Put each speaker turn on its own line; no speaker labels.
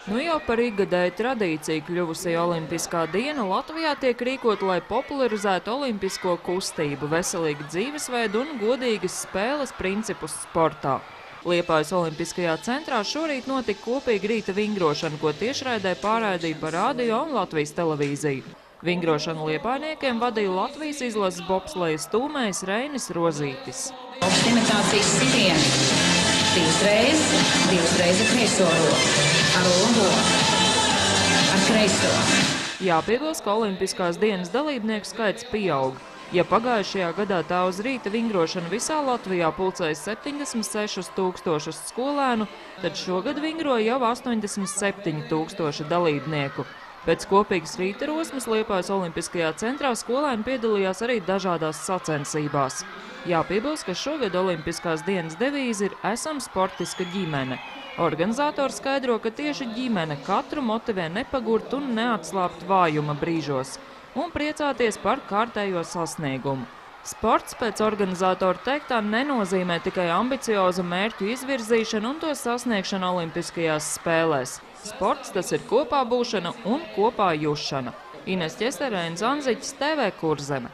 Nu jau par ikgadēju tradīciju kļuvusī Olimpiskā diena Latvijā tiek rīkota, lai popularizētu olimpisko kustību, veselīgu dzīvesveidu un godīgas spēles principus sportā. Liepājas Olimpiskajā centrā šorīt notika kopīga rīta vingrošana, ko tiešraidē pārraidīja par radio un Latvijas televīziju. Vingrošanu liepājniekiem vadīja Latvijas izlases bobsleja stūmējs Reinis Rozītis.
Imitācijas sitieni. Divas reizes kreiso roku, ar labo, ar kreiso.
Jāpiebilst, ka Olimpiskās dienas dalībnieku skaits pieaug. Ja pagājušajā gadā tā uz rīta vingrošanu visā Latvijā pulcēja 76 000 skolēnu, tad šogad vingroja jau 87 000 dalībnieku. Pēc kopīgas rīta rosmes Liepājas Olimpiskajā centrā skolēni piedalījās arī dažādās sacensībās. Jāpiebilst, ka šogad Olimpiskās dienas devīze ir "Esam sportiska ģimene". Organizatori skaidro, ka tieši ģimene katru motivē nepagurt un neatslābt vājuma brīžos un priecāties par kārtējo sasniegumu. Sports pēc organizatoru teiktā nenozīmē tikai ambiciozu mērķu izvirzīšanu un to sasniegšanu Olimpiskajās spēlēs. Sports tas ir kopā būšana un kopā jušana. Ines Ķesterēns, Anziķis, TV Kurzeme.